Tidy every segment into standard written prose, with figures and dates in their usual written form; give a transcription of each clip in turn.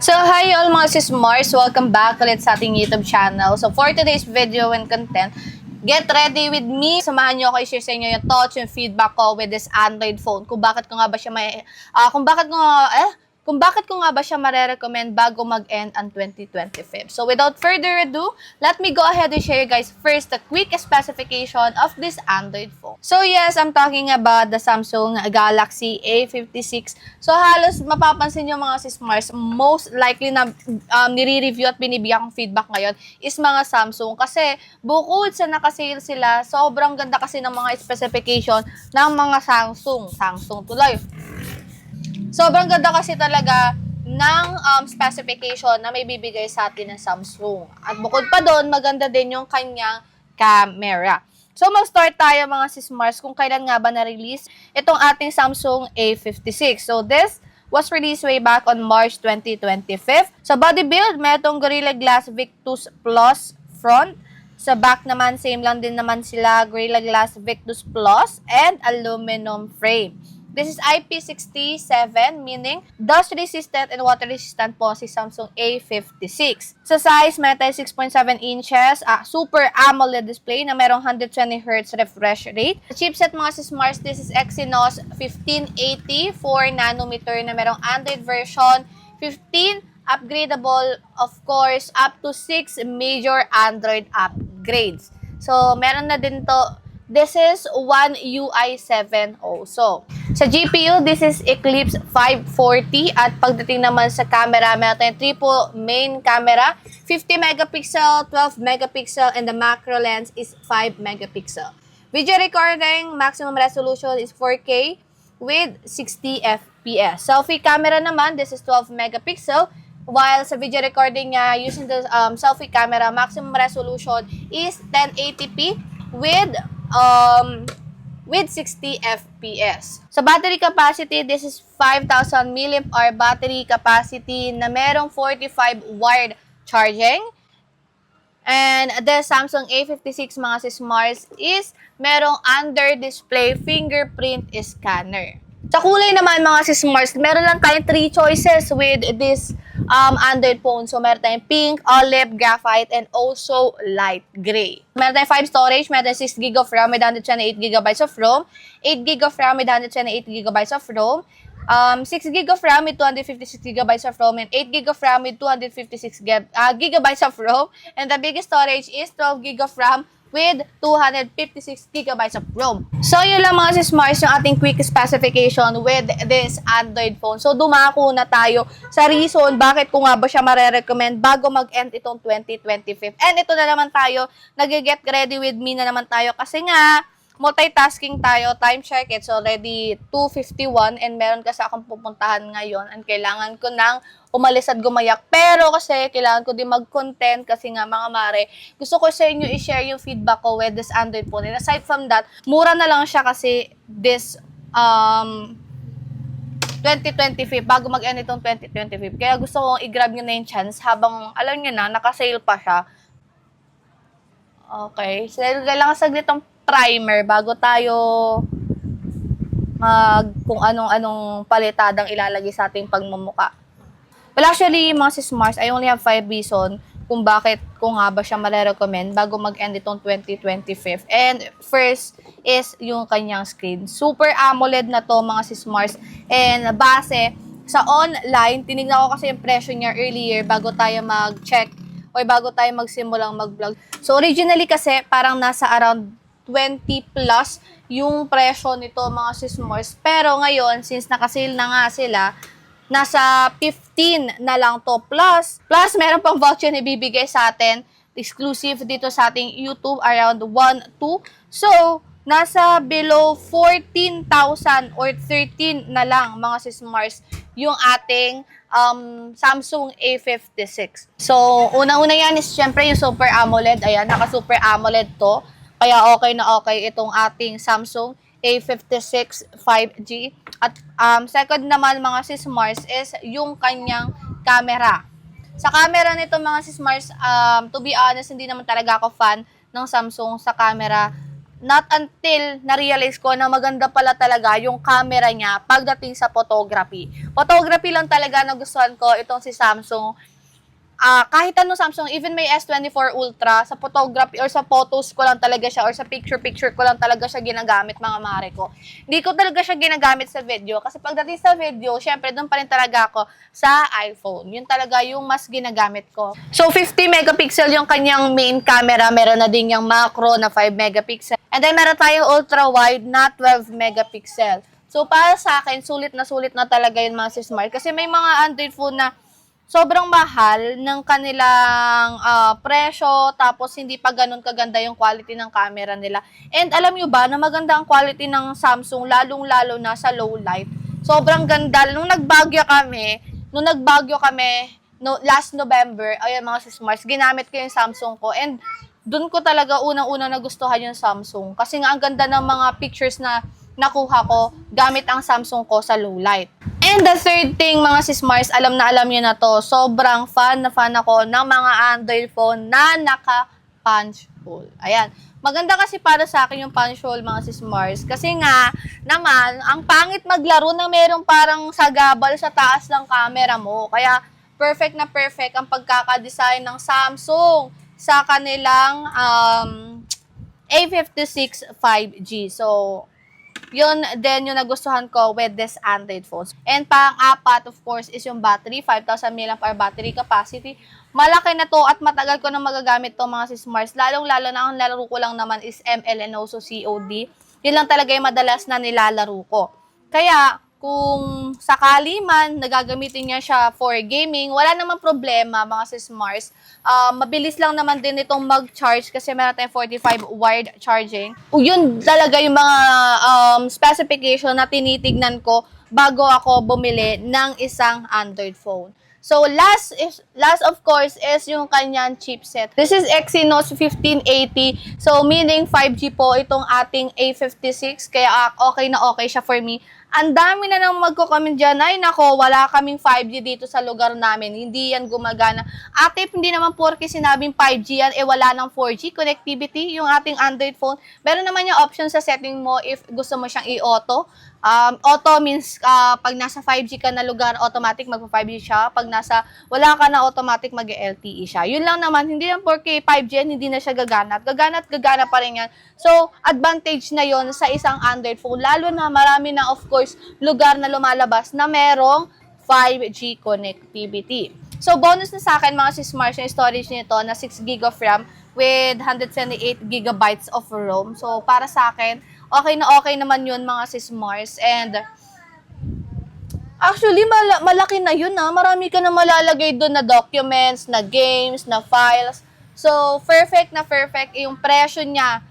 So, hi all mga sis Mars! Welcome back ulit sa ating YouTube channel. So, for today's video and content, get ready with me. Samahan nyo ako i-share sa inyo yung thoughts, yung feedback ko with this Android phone. Kung bakit ko nga ba siya mare-recommend bago mag-end ang 2025. So, without further ado, let me go ahead and share you guys first the quick specification of this Android phone. So, yes, I'm talking about the Samsung Galaxy A56. So, halos mapapansin nyo mga sis Mars, most likely na nire-review at binibigyan kong feedback ngayon is mga Samsung. Kasi, bukod sa nakasale sila, sobrang ganda kasi ng mga specification ng mga Samsung tuloy. Sobrang ganda kasi talaga ng specification na may bibigay sa atin ng Samsung. At bukod pa doon, maganda din yung kanyang camera. So, mag-start tayo mga sis Mars kung kailan nga ba na-release itong ating Samsung A56. So, this was released way back on March 2025. Sa body build, may itong Gorilla Glass Victus Plus front. Sa back naman, same lang din naman sila, Gorilla Glass Victus Plus and aluminum frame. This is IP67, meaning dust-resistant and water-resistant po si Samsung A56. Sa size, may tayo 6.7 inches, Super AMOLED display na merong 120Hz refresh rate. Sa chipset mga sis Mars, this is Exynos 1580 4nm na merong Android version 15, upgradable, of course, up to 6 major Android upgrades. So, meron na din to. This is One UI 7 also. Sa GPU, this is Eclipse 540. At pagdating naman sa camera, meron tayong triple main camera. 50 megapixel, 12 megapixel, and the macro lens is 5 megapixel. Video recording, maximum resolution is 4K with 60 FPS. Selfie camera naman, this is 12 megapixel. While sa video recording niya, using the selfie camera, maximum resolution is 1080p with 60 FPS. Sa battery capacity, this is 5,000 mAh battery capacity na merong 45 wired charging. And the Samsung A56 mga sis Mars is merong under-display fingerprint scanner. Sa kulay naman mga sis Mars, meron lang tayong 3 choices with this Android phone. So, meron tayong pink, olive, graphite, and also light gray. Meron tayong 5 storage, meron tayong 6GB of RAM with 128GB of ROM, 8GB of RAM with 128GB of ROM, 6GB of RAM with 256GB of ROM, and 8GB of RAM with 256GB of ROM. And the biggest storage is 12GB of RAM with 256GB of ROM. So, yun lang mga sis Mars yung ating quick specification with this Android phone. So, dumako na tayo sa reason bakit ko nga ba siya mare-recommend bago mag-end itong 2025. And ito na naman tayo, nag-get ready with me na naman tayo kasi nga, multitasking tayo, time check, it's already 2:51 and meron kasi akong pupuntahan ngayon and kailangan ko nang umalis at gumayak. Pero kasi kailangan ko din mag-content kasi nga mga mare, gusto ko sa inyo i-share yung feedback ko with this Android phone. And aside from that, mura na lang siya kasi this 2025, bago mag-end itong 2025. Kaya gusto kong i-grab nyo na yung chance habang, alam nyo na, naka-sale pa siya. Okay, so kailangan saglit ang primer bago tayo kung anong palitadang ilalagay sa ating pagmumuka. Well, actually, mga sis Mars, I only have 5 reasons kung bakit ko nga ba siya mare-recommend bago mag-end itong 2025. And first is yung kanyang screen. Super AMOLED na to mga sis Mars. And base sa online, tinignan ko kasi yung presyo niya earlier bago tayo mag-check o bago tayo magsimulang mag-vlog. So, originally kasi parang nasa around 20 plus yung presyo nito mga sis Mars. Pero ngayon, since nakasale na nga sila, nasa 15 na lang to plus meron pang voucher na ibibigay sa atin, exclusive dito sa ating YouTube, around 1-2. So, nasa below 14,000 or 13 na lang mga sis Mars yung ating Samsung A56. So, unang-una yan is syempre yung Super AMOLED. Ayan, naka-Super AMOLED to. Kaya okay na okay itong ating Samsung A56 5G. At second naman mga sis Mars is yung kanyang camera. Sa camera nito mga sis Mars, to be honest, hindi naman talaga ako fan ng Samsung sa camera not until na-realize ko na maganda pala talaga yung camera niya pagdating sa photography. Photography lang talaga nagustuhan ko itong si Samsung. Kahit anong Samsung, even may S24 Ultra, sa photography or sa photos ko lang talaga siya or sa picture ko lang talaga siya ginagamit, mga mare ko. Hindi ko talaga siya ginagamit sa video kasi pagdating sa video, syempre doon pa rin talaga ako sa iPhone. Yun talaga yung mas ginagamit ko. So 50 megapixel yung kanyang main camera, meron na din yung macro na 5 megapixel. And then meron tayong ultra wide na 12 megapixel. So para sa akin, sulit na talaga yun mga sis-smart kasi may mga Android phone na sobrang mahal ng kanilang presyo, tapos hindi pa ganun kaganda yung quality ng camera nila. And alam nyo ba na maganda ang quality ng Samsung, lalong-lalo na sa low light. Sobrang ganda. Nung nagbagyo kami last November, ayan mga sis-smart, ginamit ko yung Samsung ko. And dun ko talaga unang-una nagustuhan yung Samsung. Kasi nga ang ganda ng mga pictures na nakuha ko gamit ang Samsung ko sa low light. And the third thing, mga sis-Mars, alam nyo na to, sobrang fan ako ng mga Android phone na naka-punch hole. Ayan. Maganda kasi para sa akin yung punch hole, mga sis-Mars. Kasi nga, naman, ang pangit maglaro na merong parang sagabal sa taas ng camera mo. Kaya, perfect na perfect ang pagkakadesign ng Samsung sa kanilang A56 5G. So, yun din yung nagustuhan ko with this Android phones. And pang-apat, of course, is yung battery. 5,000 mAh battery capacity. Malaki na to at matagal ko na magagamit to mga sis-Mars. Lalong-lalo na ang laro ko lang naman is ML and also COD. Yun lang talaga yung madalas na nilalaro ko. Kaya, kung sakali man nagagamitin niya siya for gaming, wala namang problema mga sis-Mars. Mabilis lang naman din itong mag-charge kasi meron tayong 45 wired charging. Yun talaga yung mga specification na tinitignan ko bago ako bumili ng isang Android phone. So, last of course is yung kanyang chipset. This is Exynos 1580. So, meaning 5G po itong ating A56. Kaya okay na okay siya for me. Ang dami na nang magko-comment dyan, ay nako, wala kaming 5G dito sa lugar namin. Hindi yan gumagana. Ate, hindi naman porke sinabing 5G yan, wala ng 4G connectivity yung ating Android phone. Meron naman yung option sa setting mo if gusto mo siyang i-auto. Auto means pag nasa 5G ka na lugar, automatic magpa-5G siya. Pag nasa wala ka na, automatic mag-LTE siya. Yun lang naman, hindi lang porke 5G yan, hindi na siya gagana. Gagana pa rin yan. So, advantage na yon sa isang Android phone. Lalo na marami na, of course, lugar na lumalabas na merong 5G connectivity. So, bonus na sa akin, mga sis-Mars, yung storage nito na 6GB of RAM with 128GB of ROM. So, para sa akin, okay naman yun, mga sis-Mars. And, actually, malaki na yun, ha. Marami ka na malalagay doon na documents, na games, na files. So, perfect na perfect yung presyo niya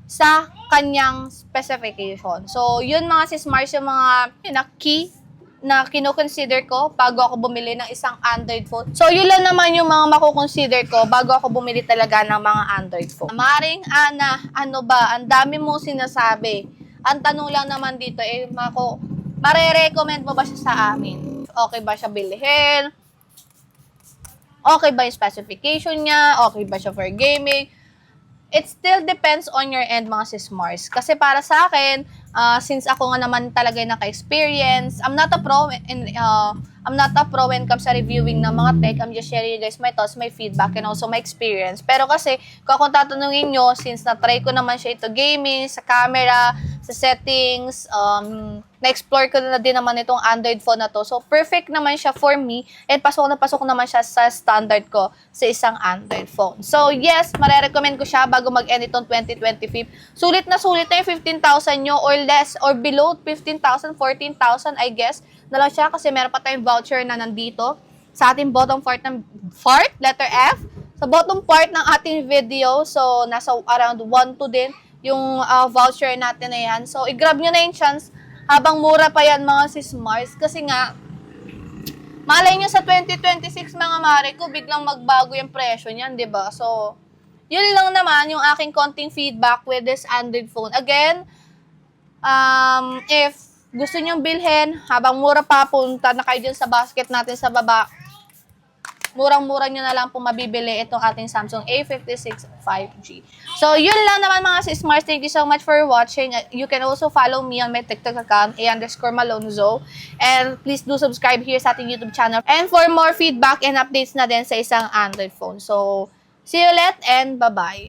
sa kanyang specification. So, yun mga sis-Mars, yung mga key na kino-consider ko bago ako bumili ng isang Android phone. So, yun lang naman yung mga mako-consider ko bago ako bumili talaga ng mga Android phone. Maring Ana, ano ba? Ang dami mong sinasabi. Ang tanong lang naman dito, mare-recommend mo ba siya sa amin? Okay ba siya bilhin? Okay ba yung specification niya? Okay ba siya for gaming? It still depends on your end, mga sis-Mars. Kasi para sa akin, since ako nga naman talaga yung naka-experience, I'm not a pro when it comes sa reviewing ng mga tech. I'm just sharing you guys my thoughts, my feedback, and also my experience. Pero kasi, kung tatanungin nyo, since na-try ko naman siya ito gaming, sa camera, sa settings, na-explore ko na din naman itong Android phone na to. So, perfect naman siya for me. And pasok naman siya sa standard ko sa isang Android phone. So, yes, marerecommend ko siya bago mag-end itong 2025. Sulit na yung 15,000 nyo or less or below 15,000, 14,000, I guess. Na lang siya kasi meron pa tayong voucher na nandito sa ating bottom part letter F. Sa bottom part ng ating video. So, nasa around 1 to din yung voucher natin na yan. So, i-grab nyo na yung chance habang mura pa yan, mga sis-Mars. Kasi nga, malay nyo sa 2026, mga mare ko, biglang magbago yung presyo niyan, di ba? So, yun lang naman yung aking konting feedback with this Android phone. Again, if gusto nyo bilhin, habang mura pa, punta na kayo dyan sa basket natin sa baba. murang-mura nyo na lang po mabibili itong ating Samsung A56 5G. So, yun lang naman mga sis-smart. Thank you so much for watching. You can also follow me on my TikTok account, _Malonzo. And please do subscribe here sa ating YouTube channel. And for more feedback and updates na din sa isang Android phone. So, see you ulit and bye-bye.